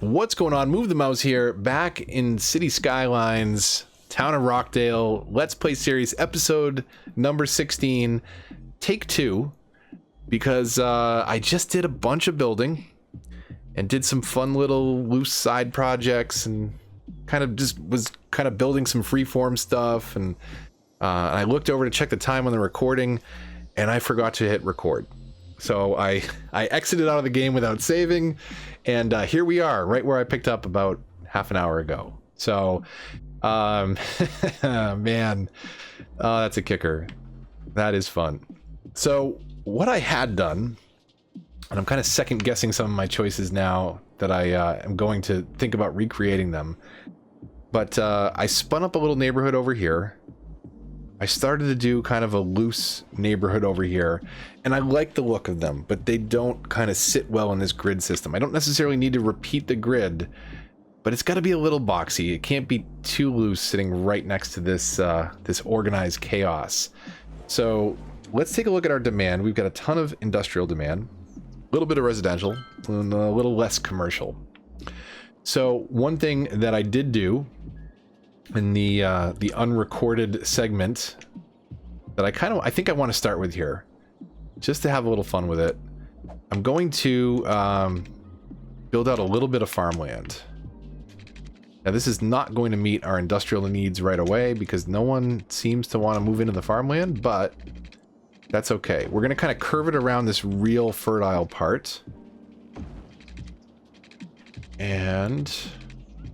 What's going on? Move the mouse here, back in City Skylines, Town of Rockdale, Let's Play Series, episode number 16, take 2, because I just did a bunch of building, and did some fun little loose side projects, and was building some freeform stuff, and I looked over to check the time on the recording, and I forgot to hit record. So I exited out of the game without saving, and here we are, right where I picked up about half an hour ago. So, man, that's a kicker. That is fun. So what I had done, and I'm kind of second guessing some of my choices now that I am going to think about recreating them, but I spun up a little neighborhood over here. I started to do kind of a loose neighborhood over here, and I like the look of them, but they don't kind of sit well in this grid system. I don't necessarily need to repeat the grid, but it's got to be a little boxy. It can't be too loose sitting right next to this this organized chaos. So let's take a look at our demand. We've got a ton of industrial demand, a little bit of residential, and a little less commercial. So one thing that I did do in the unrecorded segment that I think I want to start with here, just to have a little fun with it, I'm going to build out a little bit of farmland. Now this is not going to meet our industrial needs right away because no one seems to want to move into the farmland, but that's okay. We're going to kind of curve it around this real fertile part. And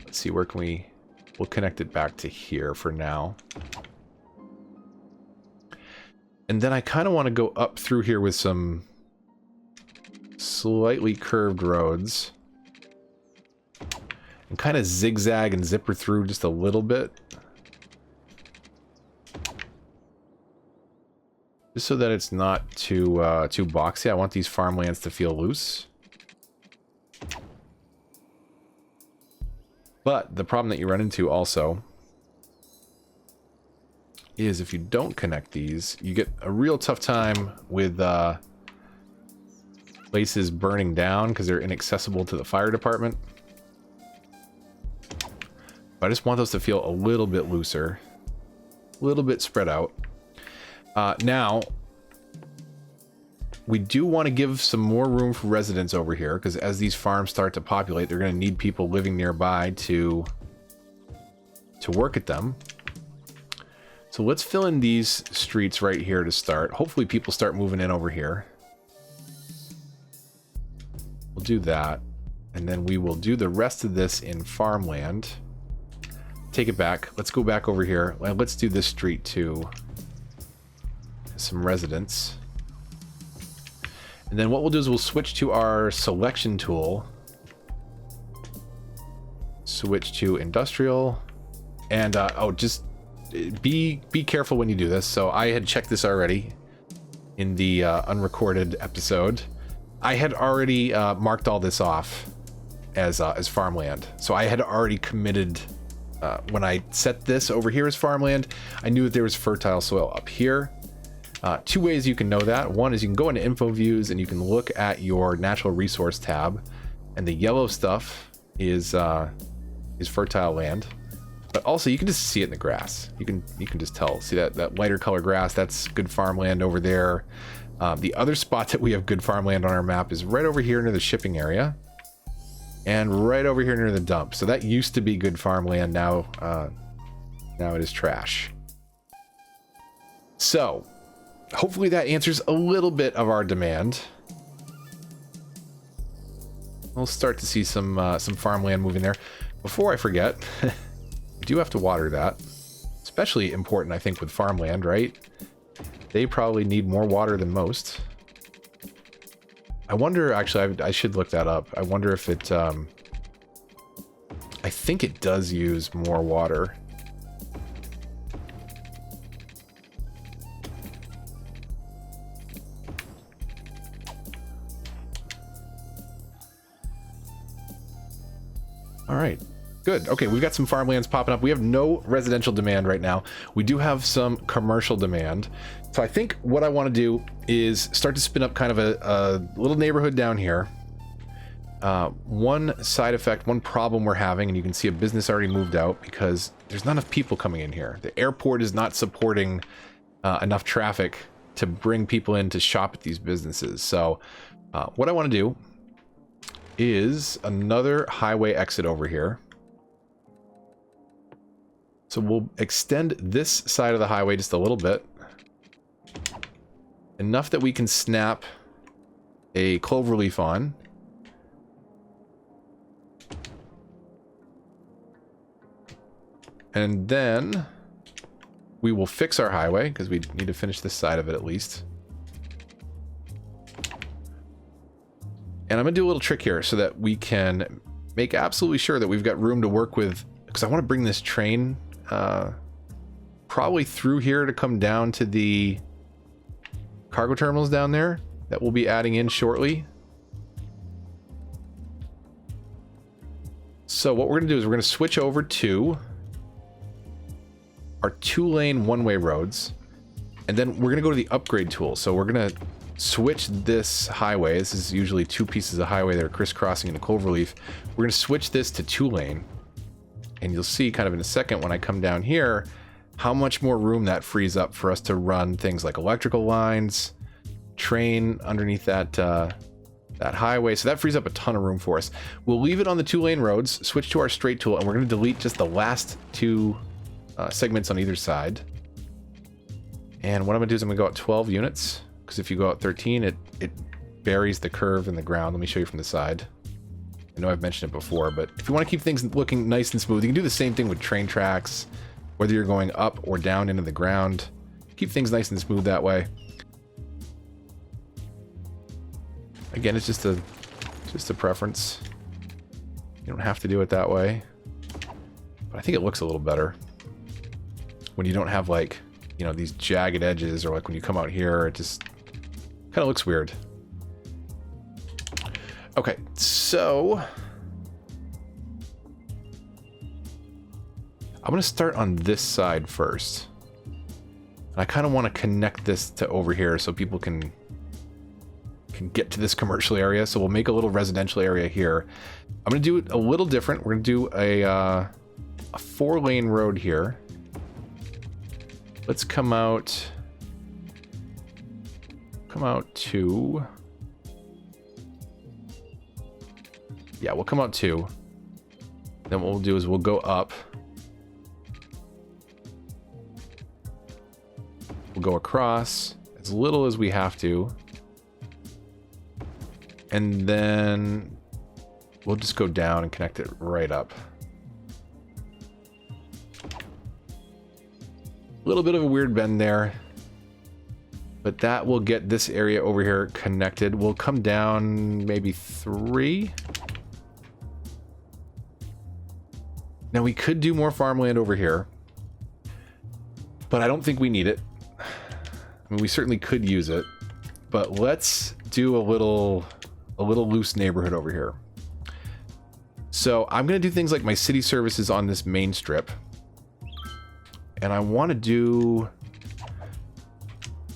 let's see, where can we'll connect it back to here for now. And then I kind of want to go up through here with some slightly curved roads. And kind of zigzag and zipper through just a little bit. Just so that it's not too boxy. I want these farmlands to feel loose. But the problem that you run into also is if you don't connect these, you get a real tough time with places burning down because they're inaccessible to the fire department. But I just want those to feel a little bit looser, a little bit spread out. Now, we do want to give some more room for residents over here, because as these farms start to populate, they're going to need people living nearby to work at them. So let's fill in these streets right here to start. Hopefully people start moving in over here. We'll do that, and then we will do the rest of this in farmland. Take it back. Let's go back over here. Let's do this street too. Some residents. And then what we'll do is we'll switch to our selection tool. Switch to industrial. And, oh, just be careful when you do this. So I had checked this already in the unrecorded episode. I had already marked all this off as farmland. So I had already committed, when I set this over here as farmland, I knew that there was fertile soil up here. Two ways you can know that. One is you can go into info views and you can look at your natural resource tab, and the yellow stuff is fertile land. But also you can just see it in the grass. You can just tell. See that lighter color grass? That's good farmland over there. The other spot that we have good farmland on our map is right over here near the shipping area, and right over here near the dump. So that used to be good farmland. Now it is trash. So hopefully that answers a little bit of our demand. We'll start to see some farmland moving there. Before I forget, I do have to water that. Especially important, I think, with farmland, right? They probably need more water than most. I wonder, actually, I should look that up. I wonder if it, I think it does use more water. All right, good. Okay, we've got some farmlands popping up. We have no residential demand right now. We do have some commercial demand. So I think what I want to do is start to spin up kind of a little neighborhood down here. One side effect, one problem we're having, and you can see a business already moved out because there's not enough people coming in here. The airport is not supporting enough traffic to bring people in to shop at these businesses. So what I want to do is another highway exit over here. So we'll extend this side of the highway just a little bit. Enough that we can snap a cloverleaf on. And then we will fix our highway because we need to finish this side of it at least. And I'm going to do a little trick here so that we can make absolutely sure that we've got room to work with, because I want to bring this train probably through here to come down to the cargo terminals down there that we'll be adding in shortly. So what we're going to do is we're going to switch over to our 2-lane one-way roads, and then we're going to go to the upgrade tool. So we're going to switch this highway. This is usually 2 pieces of highway that are crisscrossing in a cloverleaf. We're going to switch this to 2-lane, and you'll see kind of in a second when I come down here how much more room that frees up for us to run things like electrical lines, train underneath that that highway. So that frees up a ton of room for us. We'll leave it on the 2-lane roads, switch to our straight tool, and we're going to delete just the last 2 segments on either side. And what I'm going to do is I'm going to go out 12 units, because if you go out 13, it buries the curve in the ground. Let me show you from the side. I know I've mentioned it before, but if you want to keep things looking nice and smooth, you can do the same thing with train tracks, whether you're going up or down into the ground. Keep things nice and smooth that way. Again, it's just a preference. You don't have to do it that way, but I think it looks a little better when you don't have, like, you know, these jagged edges, or like when you come out here, it just kind of looks weird. Okay, so I'm going to start on this side first. I kind of want to connect this to over here so people can get to this commercial area. So we'll make a little residential area here. I'm going to do it a little different. We're going to do a 4-lane road here. Let's come out to, yeah, we'll come out 2. Then what we'll do is we'll go up. We'll go across as little as we have to. And then we'll just go down and connect it right up. A little bit of a weird bend there, but that will get this area over here connected. We'll come down maybe 3. Now we could do more farmland over here, but I don't think we need it. I mean, we certainly could use it, but let's do a little loose neighborhood over here. So I'm going to do things like my city services on this main strip. And I want to do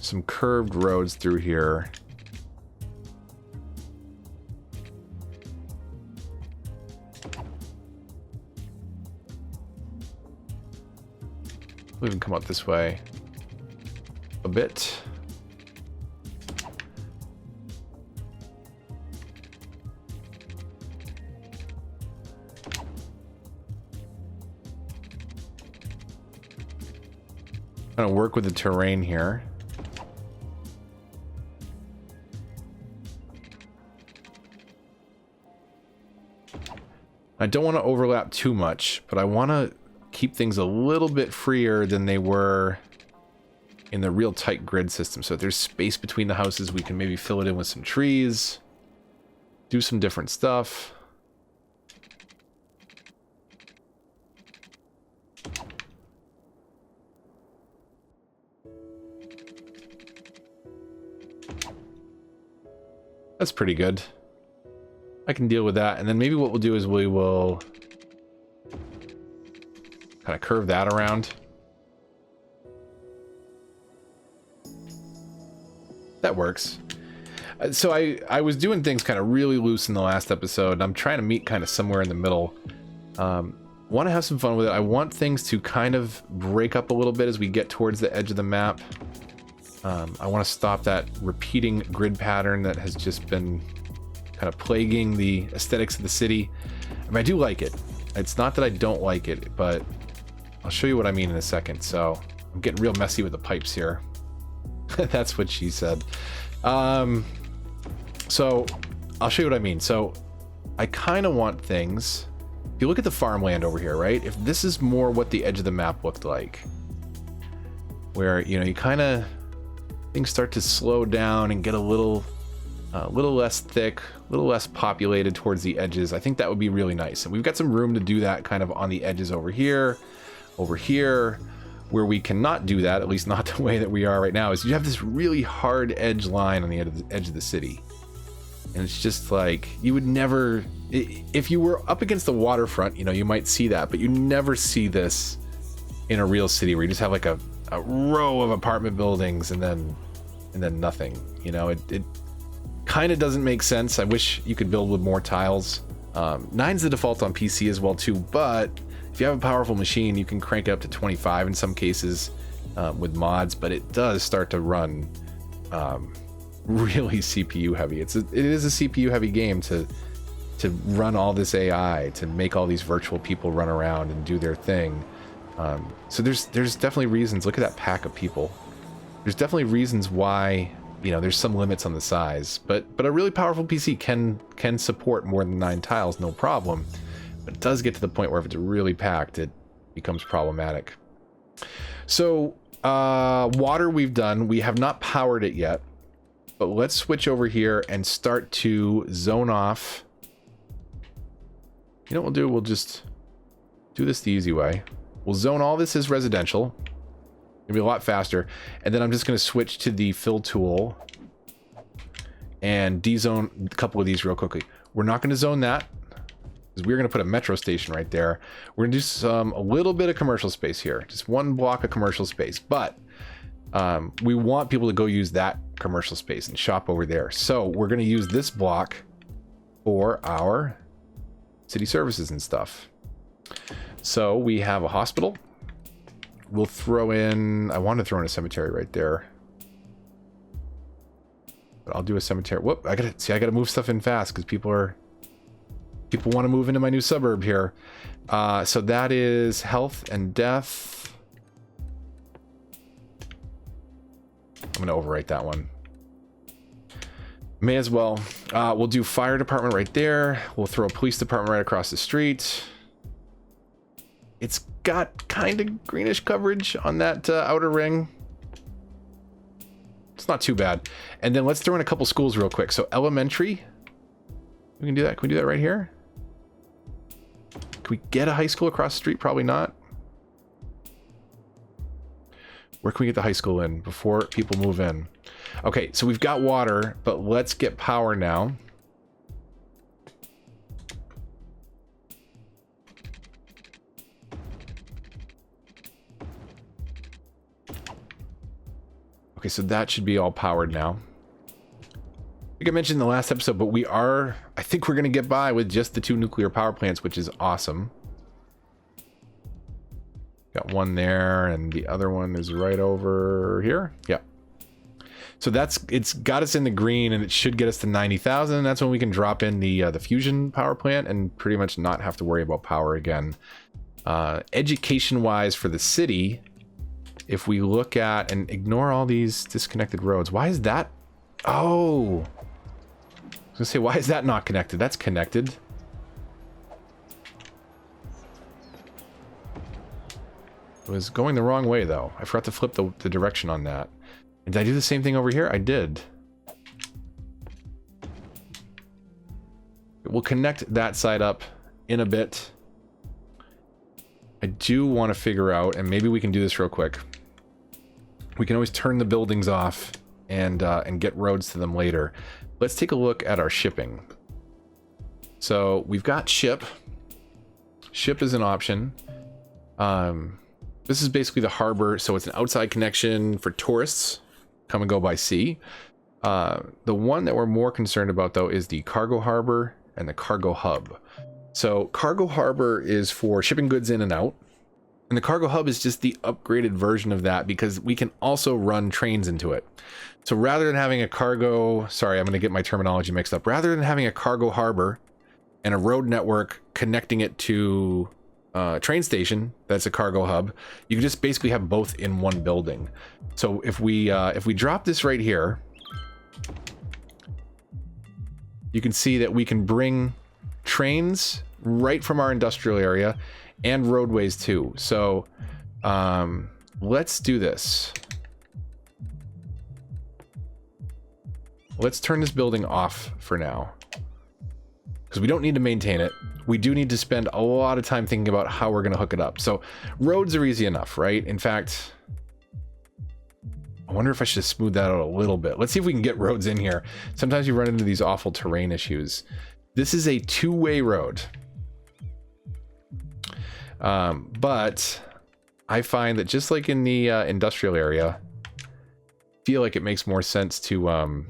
some curved roads through here. We'll even come out this way a bit. I'm gonna work with the terrain here. I don't want to overlap too much, but I want to keep things a little bit freer than they were in the real tight grid system. So if there's space between the houses, we can maybe fill it in with some trees, do some different stuff. That's pretty good. I can deal with that. And then maybe what we'll do is we will kind of curve that around. That works. So I was doing things kind of really loose in the last episode, and I'm trying to meet kind of somewhere in the middle. Want to have some fun with it. I want things to kind of break up a little bit as we get towards the edge of the map. I want to stop that repeating grid pattern that has just been kind of plaguing the aesthetics of the city. I mean, I do like it. It's not that I don't like it, but I'll show you what I mean in a second. So I'm getting real messy with the pipes here. That's what she said. So I'll show you what I mean. So I kind of want things. If you look at the farmland over here, right? If this is more what the edge of the map looked like, where, you know, you kind of, things start to slow down and get a little less thick, a little less populated towards the edges. I think that would be really nice. And we've got some room to do that kind of on the edges over here. Where we cannot do that, at least not the way that we are right now, is you have this really hard edge line on the edge of the city. And it's just like, you would never, if you were up against the waterfront, you know, you might see that, but you never see this in a real city where you just have like a row of apartment buildings and then nothing. You know, it kind of doesn't make sense. I wish you could build with more tiles. 9's the default on PC as well too, but if you have a powerful machine, you can crank it up to 25 in some cases with mods, but it does start to run really CPU heavy. It is a CPU heavy game to run all this AI, to make all these virtual people run around and do their thing. So there's definitely reasons. Look at that pack of people. There's definitely reasons why, you know, there's some limits on the size, but a really powerful PC can support more than 9 tiles, no problem. But it does get to the point where if it's really packed, it becomes problematic. So water we've done. We have not powered it yet, but let's switch over here and start to zone off. You know what we'll do? We'll just do this the easy way. We'll zone all this as residential. It'll be a lot faster. And then I'm just going to switch to the fill tool and dezone a couple of these real quickly. We're not going to zone that, because we're going to put a metro station right there. We're going to do a little bit of commercial space here. Just one block of commercial space. But we want people to go use that commercial space and shop over there. So we're going to use this block for our city services and stuff. So we have a hospital. We'll throw in... I want to throw in a cemetery right there. But I'll do a cemetery. Whoop, I gotta move stuff in fast because people want to move into my new suburb here. So that is health and death. I'm going to overwrite that one. May as well. We'll do fire department right there. We'll throw a police department right across the street. It's got kind of greenish coverage on that outer ring. It's not too bad. And then let's throw in a couple schools real quick. So elementary. We can do that. Can we do that right here? Can we get a high school across the street? Probably not. Where can we get the high school in before people move in? Okay, so we've got water, but let's get power now. Okay, so that should be all powered now. I think I mentioned in the last episode, but I think we're going to get by with just the 2 nuclear power plants, which is awesome. Got one there, and the other one is right over here. Yeah. So it's got us in the green, and it should get us to 90,000. That's when we can drop in the fusion power plant and pretty much not have to worry about power again. Education-wise for the city, if we look at and ignore all these disconnected roads, why is that? Oh, I was gonna say, why is that not connected? That's connected. It was going the wrong way though. I forgot to flip the direction on that. And did I do the same thing over here? I did. We'll connect that side up in a bit. I do want to figure out, and maybe we can do this real quick. We can always turn the buildings off and get roads to them later. Let's take a look at our shipping. So we've got ship. Ship is an option. This is basically the harbor, so it's an outside connection for tourists. Come and go by sea. The one that we're more concerned about, though, is the cargo harbor and the cargo hub. So cargo harbor is for shipping goods in and out. And the cargo hub is just the upgraded version of that because we can also run trains into it. So rather than having a cargo, sorry, I'm going to get my terminology mixed up. Rather than having a cargo harbor and a road network connecting it to a train station, that's a cargo hub, you can just basically have both in one building. So if we drop this right here, you can see that we can bring trains right from our industrial area and roadways too. So let's do this. Let's turn this building off for now, because we don't need to maintain it. We do need to spend a lot of time thinking about how we're going to hook it up. So roads are easy enough, right? In fact, I wonder if I should smooth that out a little bit. Let's see if we can get roads in here. Sometimes you run into these awful terrain issues. This is a two-way road. But I find that just like in the industrial area, I feel like it makes more sense to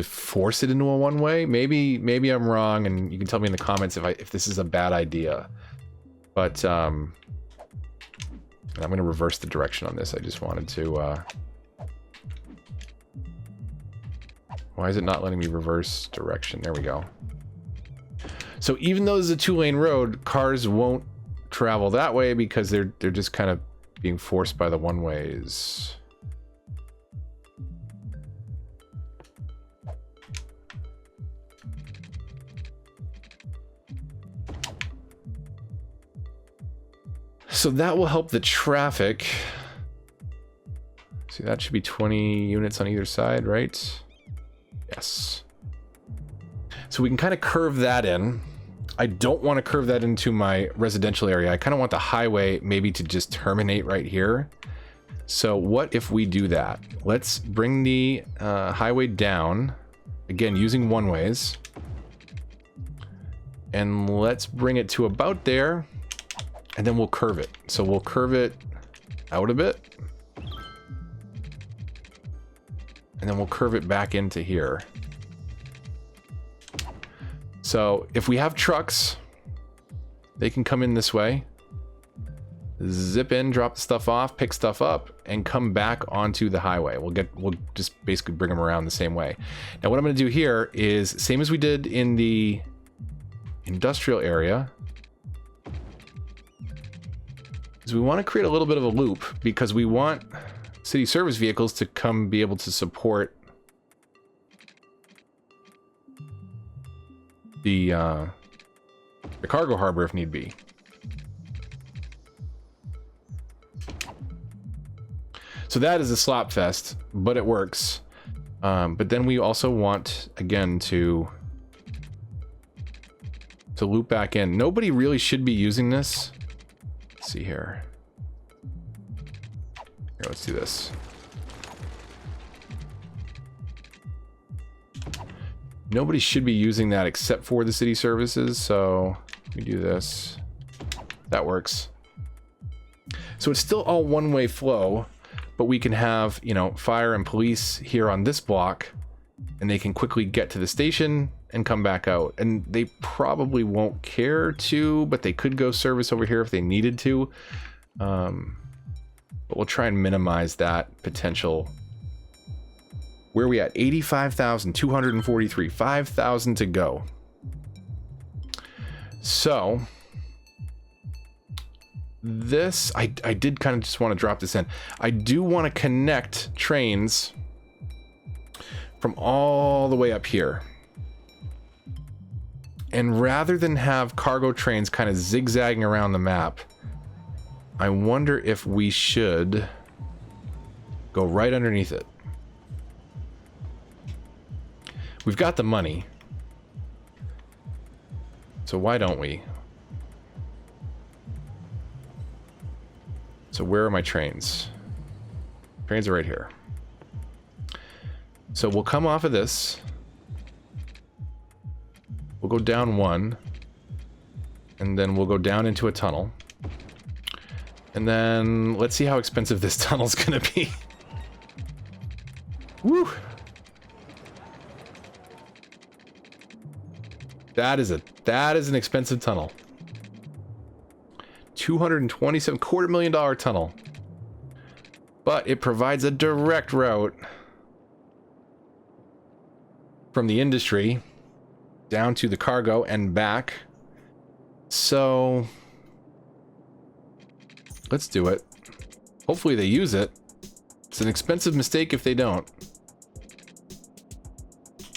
force it into a one-way. Maybe I'm wrong, and you can tell me in the comments if this is a bad idea. But I'm going to reverse the direction on this. I just wanted to. Why is it not letting me reverse direction? There we go. So even though this is a two-lane road, cars won't travel that way because they're just kind of being forced by the one-ways. So that will help the traffic. See, that should be 20 units on either side, right? Yes. So we can kind of curve that in. I don't want to curve that into my residential area. I kind of want the highway maybe to just terminate right here. So what if we do that? Let's bring the highway down, again, using one-ways. And let's bring it to about there. And then we'll curve it. So we'll curve it out a bit. And then we'll curve it back into here. So if we have trucks, they can come in this way, zip in, drop the stuff off, pick stuff up, and come back onto the highway. We'll just basically bring them around the same way. Now what I'm going to do here is same as we did in the industrial area. Is we want to create a little bit of a loop because we want city service vehicles to come be able to support the cargo harbor if need be. So that is a slop fest, but it works. But then we also want, again, to loop back in. Nobody really should be using this. Let's see here. Here, let's do this. Nobody should be using that except for the city services, so we do this. That works. So it's still all one-way flow, but we can have, you know, fire and police here on this block, and they can quickly get to the station and come back out. And they probably won't care to, but they could go service over here if they needed to. But we'll try and minimize that potential. Where are we at? 85,243. 5,000 to go. So this, I did kind of just want to drop this in. I do want to connect trains from all the way up here. And rather than have cargo trains kind of zigzagging around the map, I wonder if we should go right underneath it. We've got the money. So why don't we? So where are my trains? Trains are right here. So we'll come off of this. We'll go down one. And then we'll go down into a tunnel. And then let's see how expensive this tunnel's gonna be. Woo! That is an expensive tunnel. 227 $250,000 tunnel. But it provides a direct route from the industry down to the cargo and back. So let's do it. Hopefully they use it. It's an expensive mistake if they don't.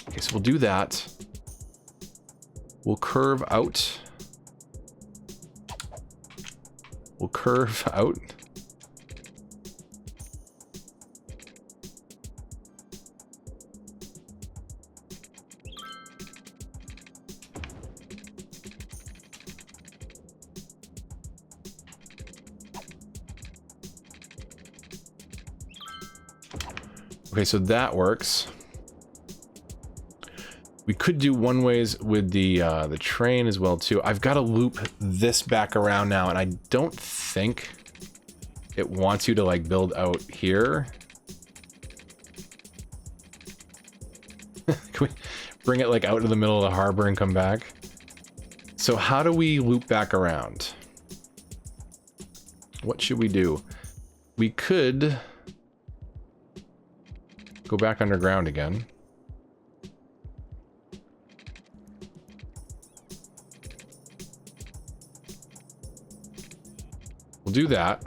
Okay, so we'll do that. We'll curve out. We'll curve out. Okay, so that works. We could do one ways with the train as well too. I've got to loop this back around now, and I don't think it wants you to like build out here. Can we bring it like out to the middle of the harbor and come back? So how do we loop back around? What should we do? We could go back underground again. We'll do that.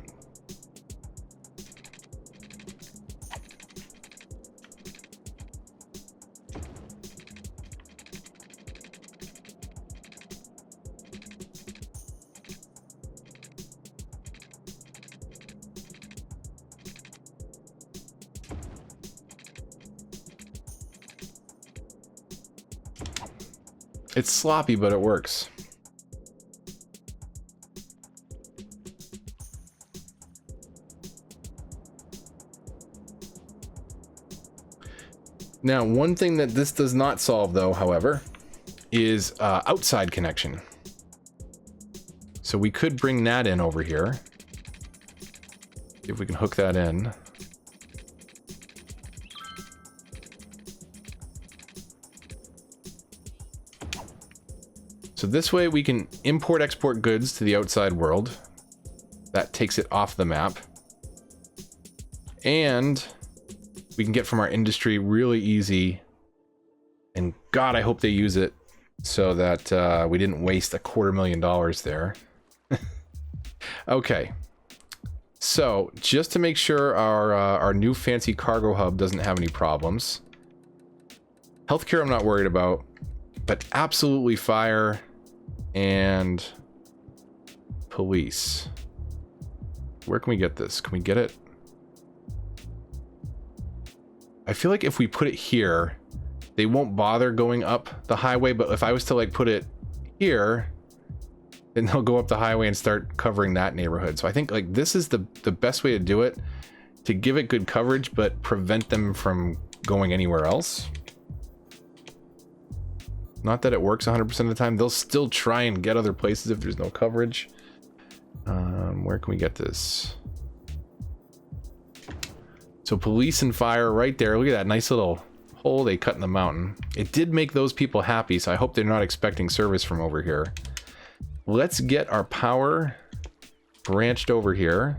It's sloppy, but it works. Now, one thing that this does not solve, though, however, is outside connection. So we could bring that in over here. See if we can hook that in. So this way we can import-export goods to the outside world. That takes it off the map. And we can get from our industry really easy. And God, I hope they use it so that we didn't waste $250,000 there. Okay. So just to make sure our new fancy cargo hub doesn't have any problems. Healthcare I'm not worried about, but absolutely fire and police. Where can we get this? Can we get it? I feel like if we put it here, they won't bother going up the highway, but if I was to like put it here, then they'll go up the highway and start covering that neighborhood. So I think like this is the best way to do it, to give it good coverage, but prevent them from going anywhere else. Not that it works 100% of the time. They'll still try and get other places if there's no coverage. Where can we get this? So police and fire right there. Look at that nice little hole they cut in the mountain. It did make those people happy, so I hope they're not expecting service from over here. Let's get our power branched over here.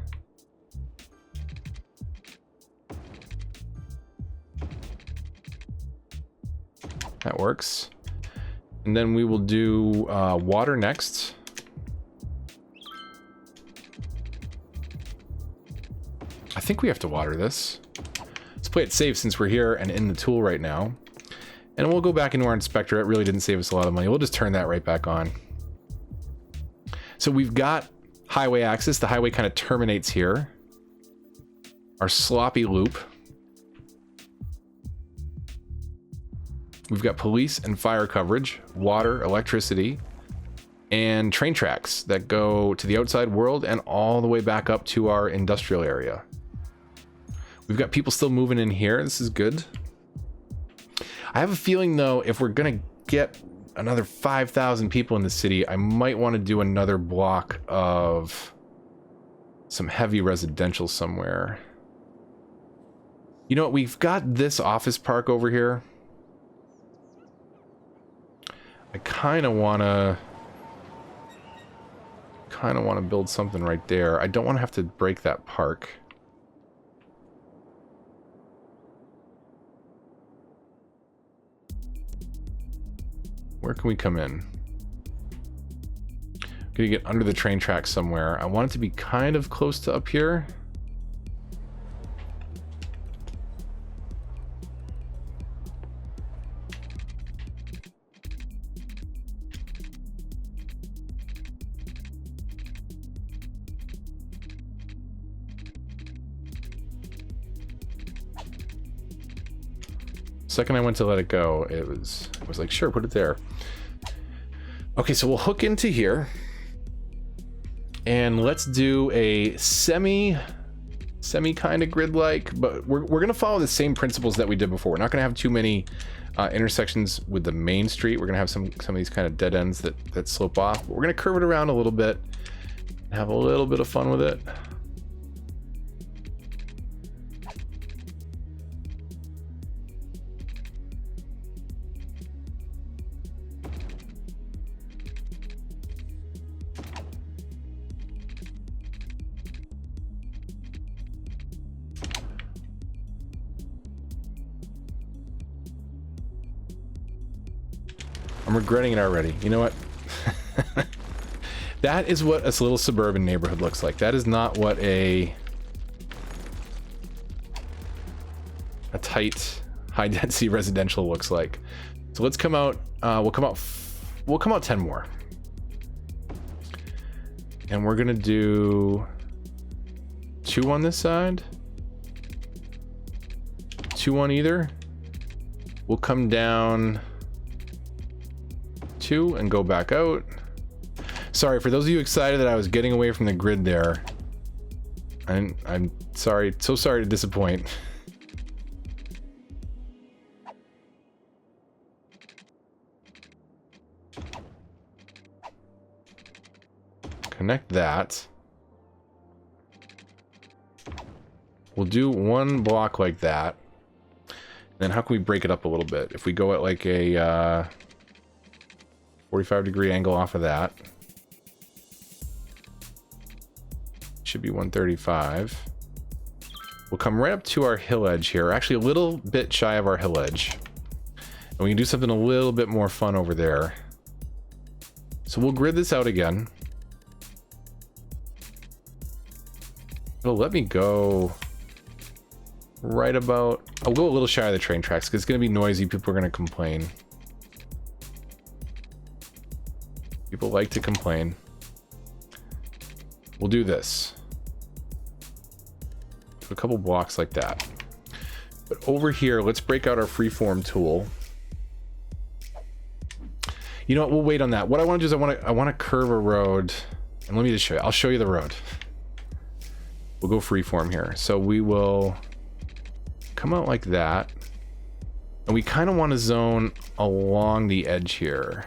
That works. And then we will do water next. I think we have to water this. Let's play it safe since we're here and in the tool right now. And we'll go back into our inspector. It really didn't save us a lot of money. We'll just turn that right back on. So we've got highway access. The highway kind of terminates here. Our sloppy loop. We've got police and fire coverage, water, electricity, and train tracks that go to the outside world and all the way back up to our industrial area. We've got people still moving in here. This is good. I have a feeling, though, if we're going to get another 5,000 people in the city, I might want to do another block of some heavy residential somewhere. You know what? We've got this office park over here. I kind of want to build something right there. I don't want to have to break that park. Where can we come in? Gonna get under the train tracks somewhere. I want it to be kind of close to up here. Second I went to let it go, it was like, sure, put it there. Okay, so we'll hook into here. And let's do a semi kind of grid-like, but we're going to follow the same principles that we did before. We're not going to have too many intersections with the main street. We're going to have some of these kind of dead ends that slope off. But we're going to curve it around a little bit and have a little bit of fun with it. I'm regretting it already. You know what? That is what a little suburban neighborhood looks like. That is not what a tight, high-density residential looks like. So let's come out. We'll come out 10 more, and we're gonna do 2 on this side, 2 on either. We'll come down 2 and go back out. Sorry for those of you excited that I was getting away from the grid there. I'm sorry, so sorry to disappoint. Connect that. We'll do 1 block like that. Then how can we break it up a little bit? If we go at like a 45-degree angle off of that. Should be 135. We'll come right up to our hill edge here. Actually, a little bit shy of our hill edge. And we can do something a little bit more fun over there. So we'll grid this out again. It'll let me go right about... I'll go a little shy of the train tracks because it's going to be noisy. People are going to complain. People like to complain. We'll do this. A couple blocks like that. But over here, let's break out our freeform tool. You know what? We'll wait on that. What I want to do is I want to curve a road. And let me just show you. I'll show you the road. We'll go freeform here. So we will come out like that. And we kind of want to zone along the edge here.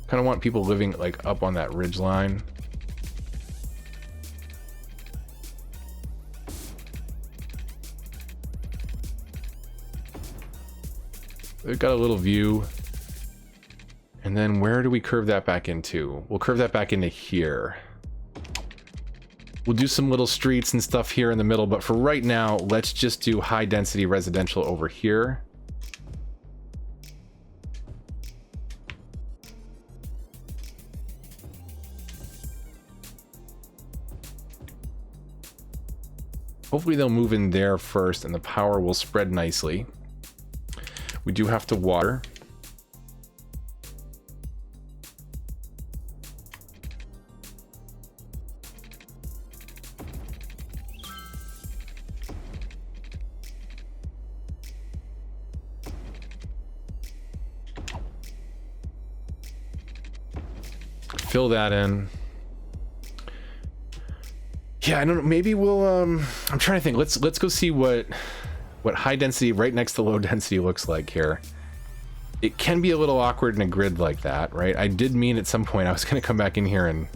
Kind of want people living like up on that ridge line. We've got a little view. And then where do we curve that back into? We'll curve that back into here. We'll do some little streets and stuff here in the middle, but for right now, let's just do high density residential over here. Hopefully they'll move in there first and the power will spread nicely. We do have to water. Fill that in. Yeah, I don't know. Maybe we'll. I'm trying to think. Let's go see what high density right next to low density looks like here. It can be a little awkward in a grid like that, right? I did mean at some point I was going to come back in here and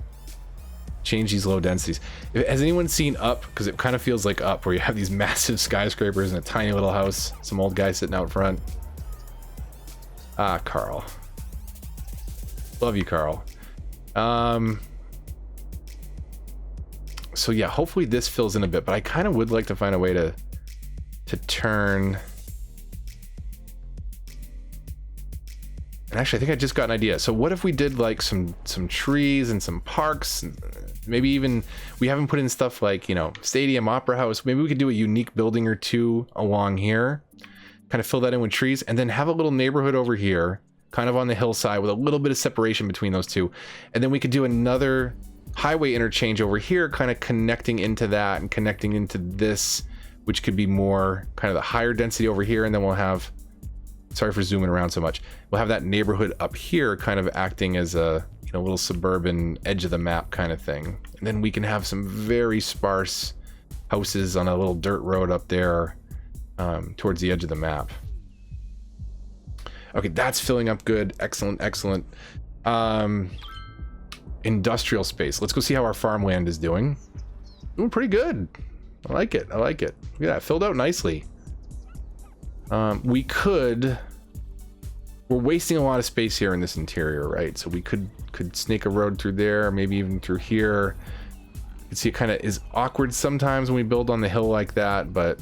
change these low densities. Has anyone seen Up? Because it kind of feels like Up, where you have these massive skyscrapers and a tiny little house, some old guy sitting out front. Ah, Carl. Love you, Carl. So yeah, hopefully this fills in a bit, but I kind of would like to find a way to turn. And actually, I think I just got an idea. So what if we did like some trees and some parks, and maybe even we haven't put in stuff like, you know, stadium, opera house. Maybe we could do a unique building or two along here, kind of fill that in with trees, and then have a little neighborhood over here, kind of on the hillside with a little bit of separation between those two. And then we could do another highway interchange over here, kind of connecting into that and connecting into this, which could be more kind of the higher density over here. And then we'll have, sorry for zooming around so much, we'll have that neighborhood up here kind of acting as a, you know, little suburban edge of the map kind of thing. And then we can have some very sparse houses on a little dirt road up there towards the edge of the map. Okay, that's filling up good. Excellent, excellent. Industrial space. Let's go see how our farmland is doing. Doing pretty good. I like it. I like it. Look at that, filled out nicely. We could. We're wasting a lot of space here in this interior, right? So we could snake a road through there, maybe even through here. You can see it kind of is awkward sometimes when we build on the hill like that, but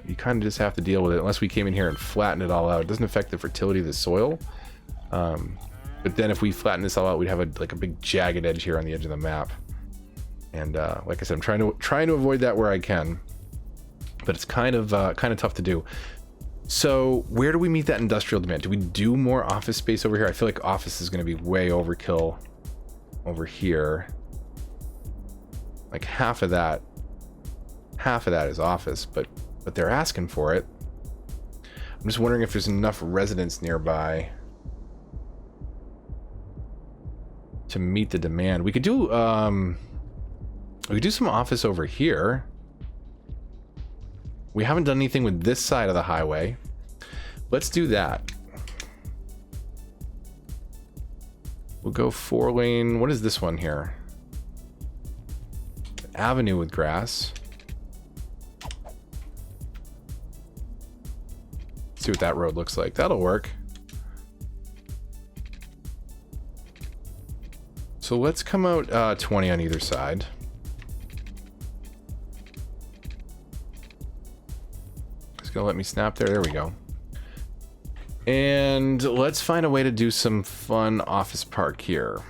you kind of just have to deal with it unless we came in here and flattened it all out. It doesn't affect the fertility of the soil. But then if we flatten this all out, we'd have like a big jagged edge here on the edge of the map. And like I said, I'm trying to avoid that where I can, but it's kind of tough to do. So where do we meet that industrial demand? Do we do more office space over here? I feel like office is going to be way overkill over here. Like half of that is office, but they're asking for it. I'm just wondering if there's enough residents nearby to meet the demand. We could do some office over here. We haven't done anything with this side of the highway. Let's do that. We'll go 4-lane. What is this one here? Avenue with grass. See what that road looks like. That'll work. So let's come out 20 on either side. It's gonna let me snap there. There we go. And let's find a way to do some fun office park here.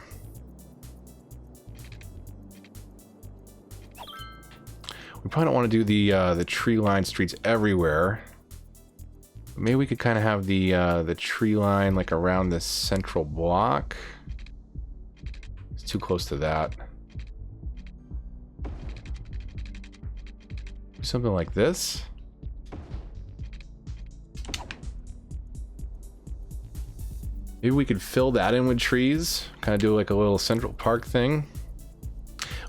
We probably don't want to do the tree line streets everywhere. Maybe we could kind of have the tree line like around this central block. It's too close to that. Something like this. Maybe we could fill that in with trees. Kind of do like a little central park thing.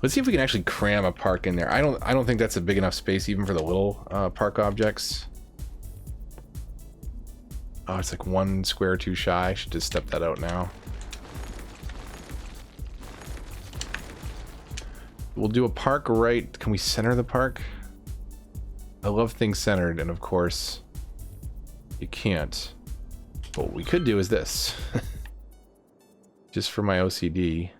Let's see if we can actually cram a park in there. I don't think that's a big enough space even for the little park objects. Oh, it's like 1 square too shy. I should just step that out now. We'll do a park right. Can we center the park? I love things centered, and of course, you can't. What we could do is this. Just for my OCD.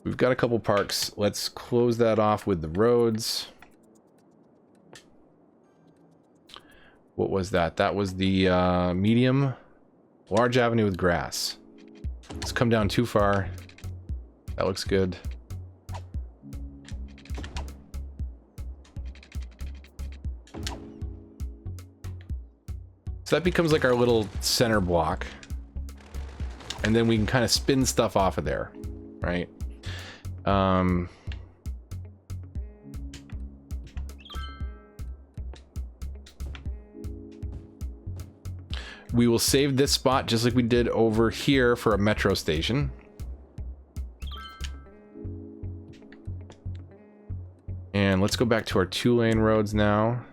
We've got a couple parks. Let's close that off with the roads. What was that? That was the medium large avenue with grass. Let's come down too far. That looks good. So that becomes like our little center block. And then we can kind of spin stuff off of there, right? We will save this spot just like we did over here for a metro station. And let's go back to our 2-lane roads now.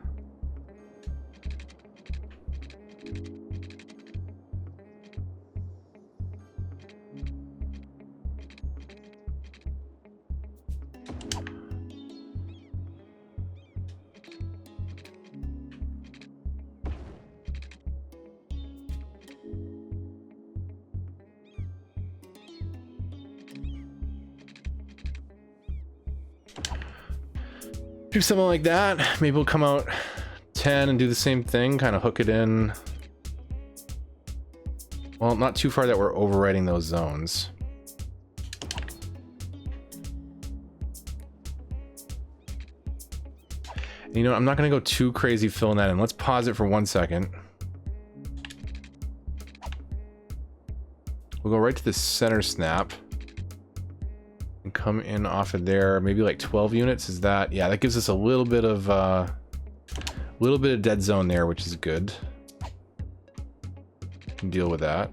Do something like that. Maybe we'll come out 10 and do the same thing, kind of hook it in. Well, not too far that we're overriding those zones. You know, I'm not going to go too crazy filling that in. Let's pause it for 1 second. We'll go right to the center snap and come in off of there. Maybe like 12 units. Is that? Yeah, that gives us a little bit of dead zone there, which is good. Can deal with that.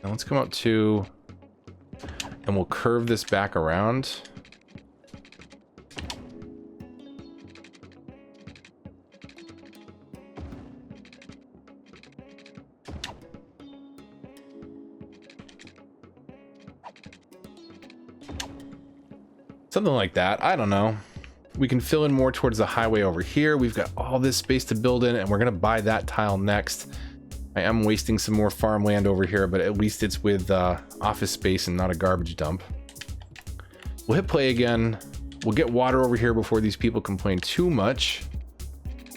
Now let's come up to, and we'll curve this back around. Something like that. I don't know. We can fill in more towards the highway over here. We've got all this space to build in, and we're going to buy that tile next. I am wasting some more farmland over here, but at least it's with office space and not a garbage dump. We'll hit play again. We'll get water over here before these people complain too much.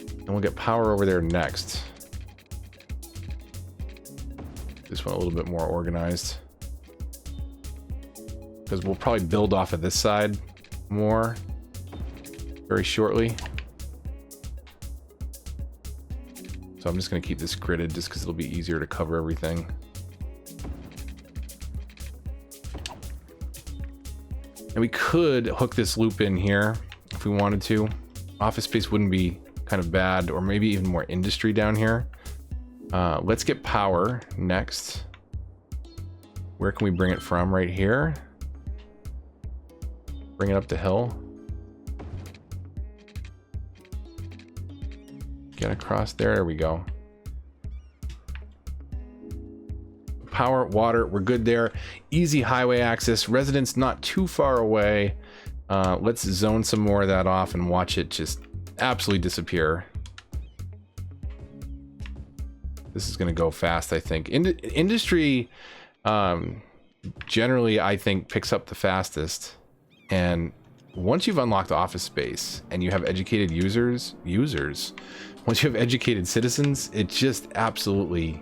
And we'll get power over there next. This one a little bit more organized. Because we'll probably build off of this side more very shortly. So I'm just going to keep this gridded just because it'll be easier to cover everything. And we could hook this loop in here if we wanted to. Office space wouldn't be kind of bad, or maybe even more industry down here. Let's get power next. Where can we bring it from? Right here. Bring it up the hill. Get across there. There we go. Power, water, we're good there. Easy highway access. Residents not too far away. Let's zone some more of that off and watch it just absolutely disappear. This is going to go fast, I think. Industry generally, I think, picks up the fastest. And once you've unlocked office space and you have educated users, once you have educated citizens, it just absolutely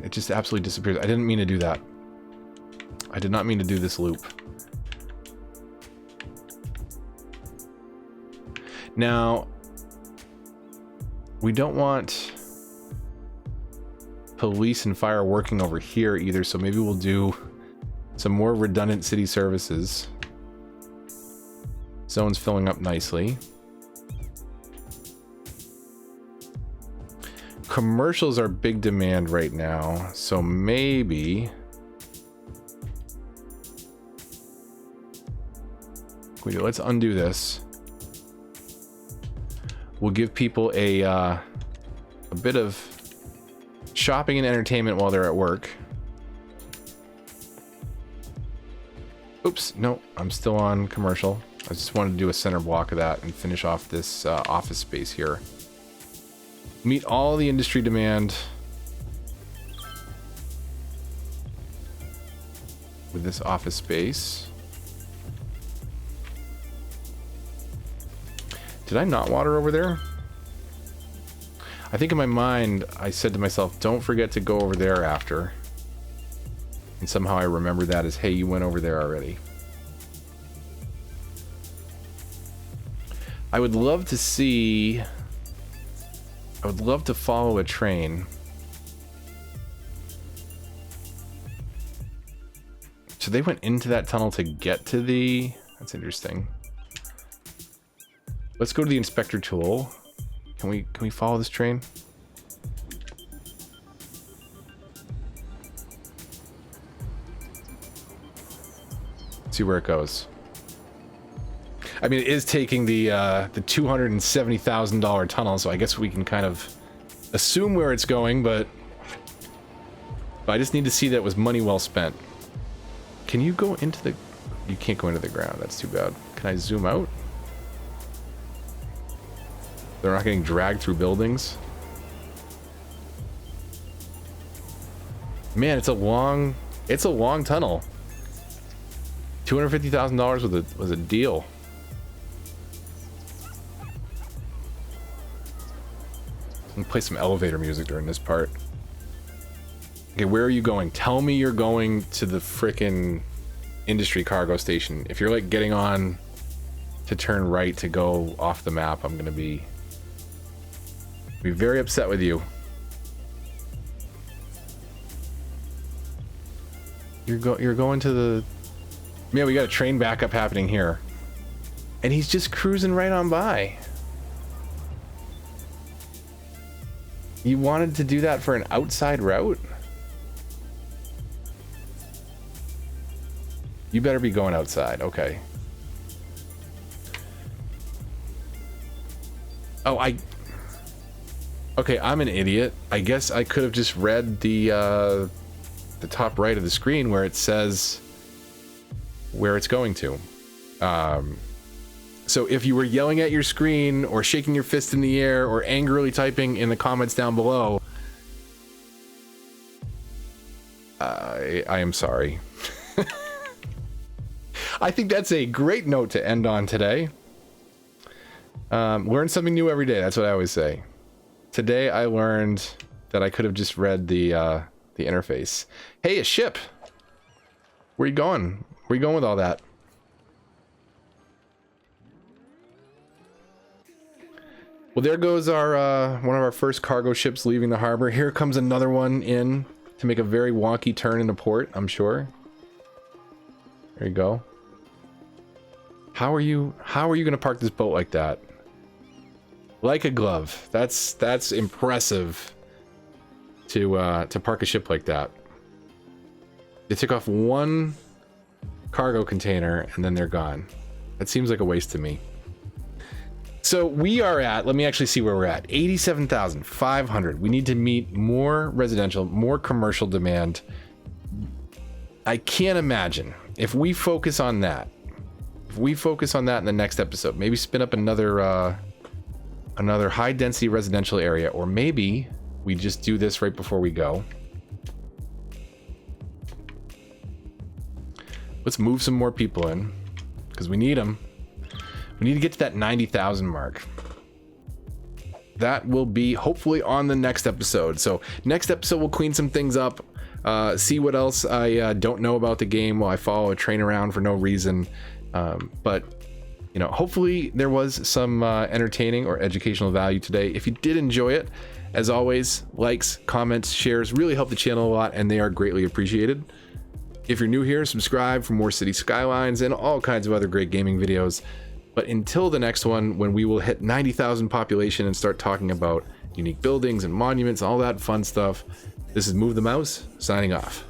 disappears. I didn't mean to do that. I did not mean to do this loop. Now, we don't want police and fire working over here either, so maybe we'll do some more redundant city services. Zone's filling up nicely. Commercials are big demand right now, so maybe let's undo this. We'll give people a bit of shopping and entertainment while they're at work. Oops, no, I'm still on commercial. I just wanted to do a center block of that and finish off this office space here. Meet all the industry demand with this office space. Did I not water over there? I think in my mind, I said to myself, don't forget to go over there after. And somehow I remember that as, hey, you went over there already. I would love to see... I would love to follow a train. So they went into that tunnel to get to the... That's interesting. Let's go to the inspector tool. Can we follow this train? See where it goes. I mean, it is taking the $270,000 tunnel, so I guess we can kind of assume where it's going, but I just need to see that it was money well spent. Can you go into the... You can't go into the ground. That's too bad. Can I zoom out? They're not getting dragged through buildings. Man, it's a long It's a long tunnel. $250,000 was a deal. I'm gonna play some elevator music during this part. Okay, where are you going? Tell me you're going to the frickin' industry cargo station. If you're like getting on to turn right to go off the map, I'm gonna be very upset with you. You're going to the... Man, we got a train backup happening here. And he's just cruising right on by. You wanted to do that for an outside route? You better be going outside. Okay. Oh, okay, I'm an idiot. I guess I could have just read the top right of the screen where it says where it's going to. So if you were yelling at your screen or shaking your fist in the air or angrily typing in the comments down below, I am sorry. I think that's a great note to end on today. Learn something new every day. That's what I always say. Today I learned that I could have just read the interface. Hey, a ship. Where you going? Where you going with all that? Well, there goes our one of our first cargo ships leaving the harbor. Here comes another one in to make a very wonky turn into port, I'm sure. There you go. How are you going to park this boat like that? Like a glove. That's impressive to park a ship like that. They took off one cargo container and then they're gone. That seems like a waste to me. So we are at, let me actually see where we're at, 87,500. We need to meet more residential, more commercial demand. I can't imagine if we focus on that. If we focus on that in the next episode, maybe spin up another high density residential area, or maybe we just do this right before we go. Let's move some more people in because we need them. We need to get to that 90,000 mark. That will be hopefully on the next episode. So next episode we'll clean some things up, see what else I don't know about the game while I follow a train around for no reason. But you know, hopefully there was some entertaining or educational value today. If you did enjoy it, as always, likes, comments, shares really help the channel a lot, and they are greatly appreciated. If you're new here, subscribe for more City Skylines and all kinds of other great gaming videos. But until the next one, when we will hit 90,000 population and start talking about unique buildings and monuments, all that fun stuff, this is Move the Mouse, signing off.